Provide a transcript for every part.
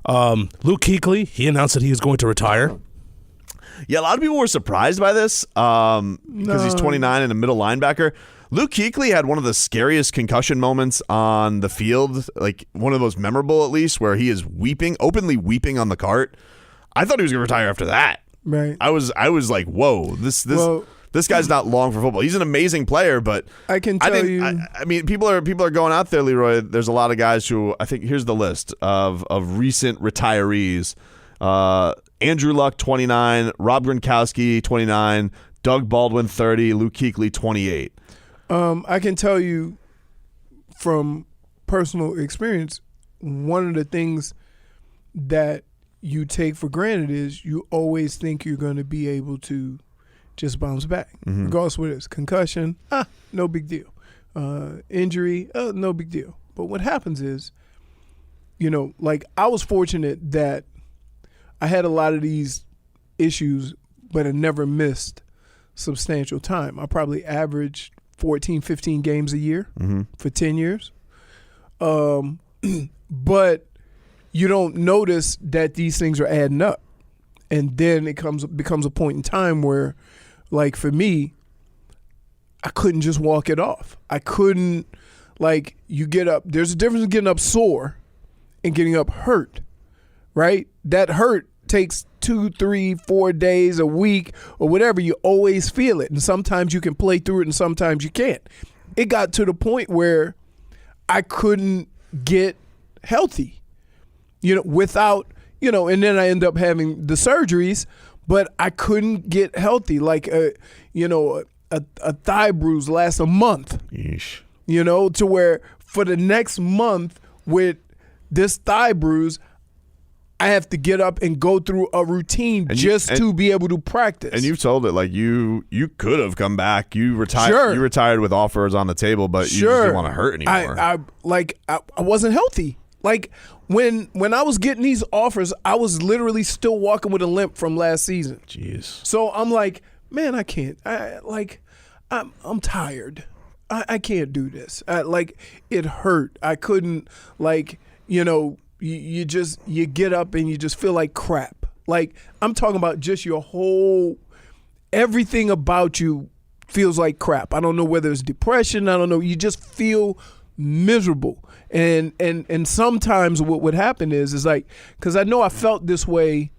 Luke Kuechly, he announced that he was going to retire. Yeah, a lot of people were surprised by this because he's 29 and a middle linebacker. Luke Kuechly had one of the scariest concussion moments on the field, like one of the most memorable at least, where he is openly weeping on the cart. I thought he was going to retire after that. Right. I was like, whoa, this guy's not long for football. He's an amazing player, but I can tell you. I mean, people are going out there, Leroy. There's a lot of guys who I think here's the list of recent retirees. Andrew Luck, 29. Rob Gronkowski, 29. Doug Baldwin, 30. Luke Kuechly, 28. I can tell you from personal experience, one of the things that you take for granted is you always think you're going to be able to just bounce back. Mm-hmm. Regardless of what it is. Concussion, no big deal. Injury, no big deal. But what happens is, like I was fortunate that I had a lot of these issues, but I never missed substantial time. I probably averaged 14, 15 games a year for 10 years. But you don't notice that these things are adding up. And then it becomes a point in time where, like for me, I couldn't just walk it off. I couldn't, like, you get up. There's a difference in getting up sore and getting up hurt, right? That hurt takes 2, 3, 4 days, a week, or whatever. You always feel it. And sometimes you can play through it and sometimes you can't. It got to the point where I couldn't get healthy, without, and then I end up having the surgeries, but I couldn't get healthy. Like, a thigh bruise lasts a month. Yeesh. To where for the next month with this thigh bruise, I have to get up and go through a routine to be able to practice. And you've told it, like, you could have come back. You retired. Sure. You retired with offers on the table, but you just didn't want to hurt anymore. I wasn't healthy. Like, when I was getting these offers, I was literally still walking with a limp from last season. Jeez. So I'm like, man, I can't. I'm tired. I can't do this. It hurt. I couldn't, you get up and you just feel like crap. Like, I'm talking about just everything about you feels like crap. I don't know whether it's depression. I don't know. You just feel miserable. And sometimes what would happen is like, because I know I felt this way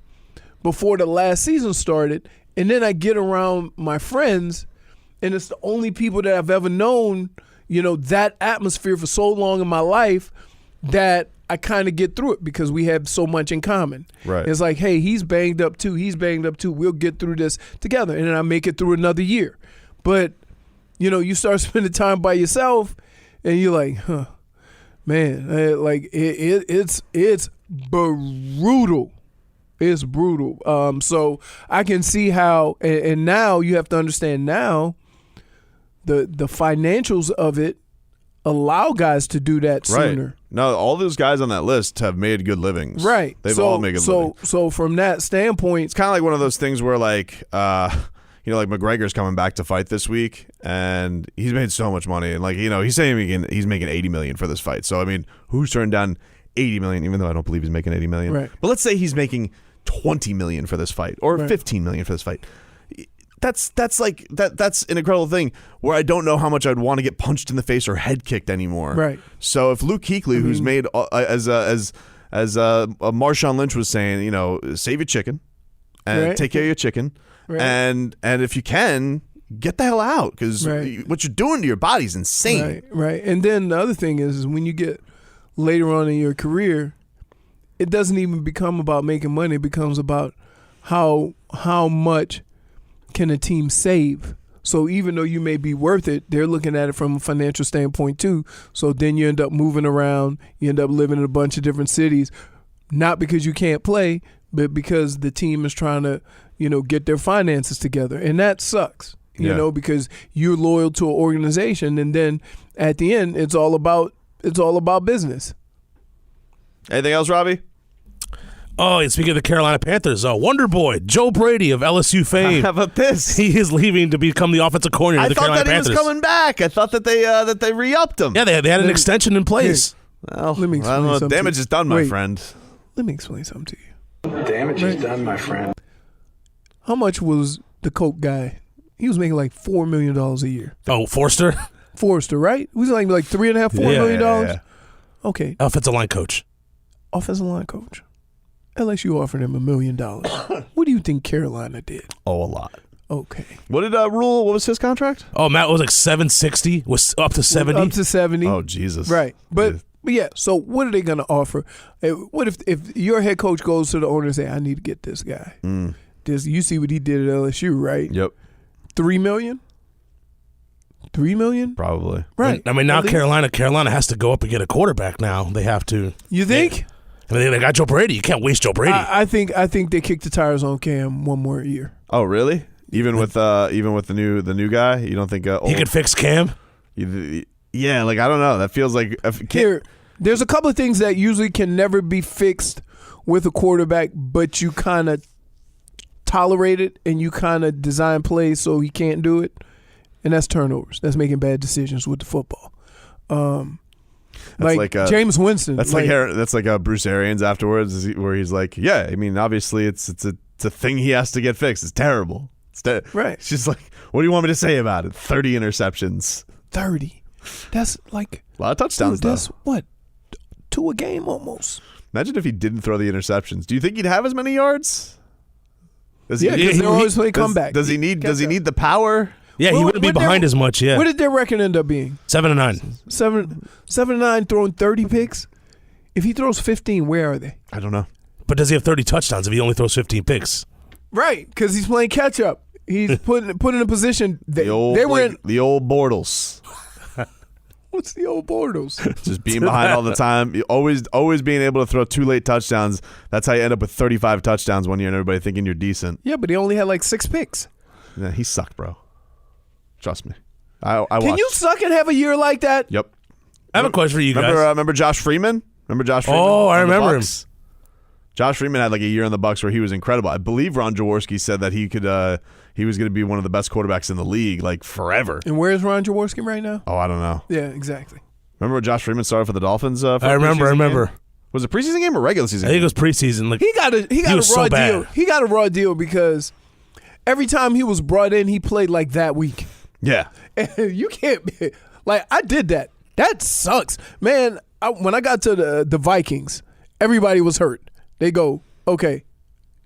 before the last season started, and then I get around my friends, and it's the only people that I've ever known, that atmosphere for so long in my life that I kind of get through it because we have so much in common. Right. It's like, hey, he's banged up too. We'll get through this together, and then I make it through another year. But, you start spending time by yourself, and you're like, man, it's brutal. It's brutal. So I can see how, and now you have to understand now, the financials of it allow guys to do that sooner. Right. No, all those guys on that list have made good livings. Right. They've all made good livings. So from that standpoint, it's kind of like one of those things where like McGregor's coming back to fight this week, and he's made so much money, and he's saying he's making $80 million for this fight. So I mean, who's turned down $80 million? Even though I don't believe he's making $80 million. Right. But let's say he's making $20 million for this fight, or $15 million for this fight. That's an incredible thing where I don't know how much I'd want to get punched in the face or head kicked anymore. Right. So if Luke Kuechly, who's made as Marshawn Lynch was saying, save your chicken and take care of your chicken, and if you can, get the hell out, because what you're doing to your body is insane. Right. And then the other thing is when you get later on in your career, it doesn't even become about making money. It becomes about how much can a team save. So even though you may be worth it, they're looking at it from a financial standpoint too. So then you end up moving around. You end up living in a bunch of different cities, not because you can't play, but because the team is trying to, get their finances together. And that sucks, because you're loyal to an organization. And then at the end, it's all about business. Anything else, Robbie? Oh, and speaking of the Carolina Panthers, Wonder Boy, Joe Brady of LSU fame. How about this? He is leaving to become the offensive coordinator of the Carolina Panthers. I thought that he was coming back. I thought that they re-upped him. Yeah, they had an extension in place. Well, let me explain I don't know. something. Damage is done, my friend. let me explain something to you. Damage is done, my friend. How much was the Coke guy? He was making like $4 million a year. Oh, Forster? Forster, right? He was like $3.5, $4 million. Yeah. Okay. Offensive line coach. Offensive line coach. LSU offered him $1 million. What do you think Carolina did? Oh, a lot. Okay. What did Rule? What was his contract? Oh, Matt was like 760, was up to 70. Up to 70. Oh, Jesus. Right. But yeah, so what are they going to offer? What if your head coach goes to the owner and say, I need to get this guy? You see what he did at LSU, right? Yep. $3 million? $3 million? Probably. Right. I mean, now Carolina has to go up and get a quarterback now. They have to. You think? I mean, they got Joe Brady. You can't waste Joe Brady. I think they kicked the tires on Cam one more year. Oh, really? Even with the new guy, you don't think he could fix Cam? Yeah, like I don't know. That feels like there's a couple of things that usually can never be fixed with a quarterback, but you kind of tolerate it and you kind of design plays so he can't do it, and that's turnovers. That's making bad decisions with the football. Like James Winston. That's like Bruce Arians afterwards, where he's like, yeah, I mean, obviously it's a thing he has to get fixed. It's terrible. Right. It's just like, what do you want me to say about it? 30 interceptions. 30. That's like a lot of touchdowns. Dude, that's what, 2 a game almost. Imagine if he didn't throw the interceptions. Do you think he'd have as many yards? Yeah, because they're always playing comeback. Does he need the power? Yeah, he wouldn't be behind as much. Yeah. What did their record end up being? 7-9. 7-9, throwing 30 picks. If he throws 15, where are they? I don't know. But does he have 30 touchdowns if he only throws 15 picks? Right, because he's playing catch up. He's put in a position. The old Bortles. What's the old Bortles? Just being behind all the time. Always being able to throw 2 late touchdowns. That's how you end up with 35 touchdowns one year and everybody thinking you're decent. Yeah, but he only had like 6 picks. Yeah, he sucked, bro. Trust me. I Can you suck and have a year like that? Yep. I have a question for you guys. Remember Josh Freeman? Oh, I remember him. Josh Freeman had like a year in the Bucs where he was incredible. I believe Ron Jaworski said that he was going to be one of the best quarterbacks in the league like forever. And where is Ron Jaworski right now? Oh, I don't know. Yeah, exactly. Remember when Josh Freeman started for the Dolphins? I remember. Game? Was it preseason game or regular season? I think it was preseason. Like he got a raw deal. He got a raw deal because every time he was brought in, he played like that week. Yeah. And you can't be like, I did that. That sucks, man. When I got to the Vikings, everybody was hurt. They go, okay,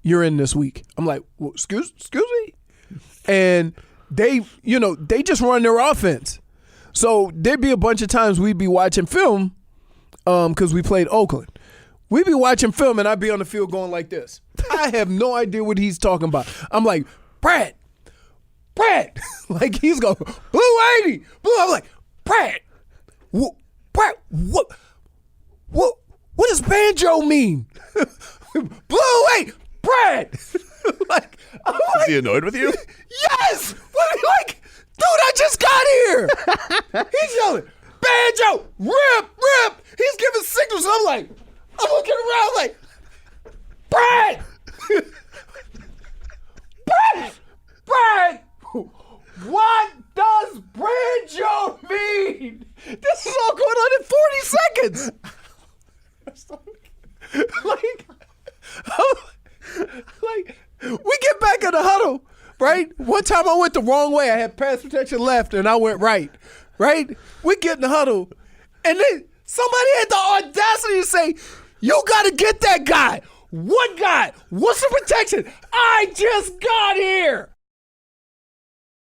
you're in this week. I'm like, well, excuse me? And they just run their offense. So there'd be a bunch of times we'd be watching film because we played Oakland. We'd be watching film and I'd be on the field going like this. I have no idea what he's talking about. I'm like, Brad. Like he's going, Blue 80. I'm like, Brad, what does banjo mean? Blue 8, Brad. Like, is he annoyed with you? Yes. Like, dude, I just got here. He's yelling, banjo, rip. He's giving signals. And I'm looking around like, Brad. What does banjo mean? This is all going on in 40 seconds. Like, we get back in the huddle, right? One time I went the wrong way. I had pass protection left, and I went right? We get in the huddle, and then somebody had the audacity to say, you got to get that guy. What guy? What's the protection? I just got here.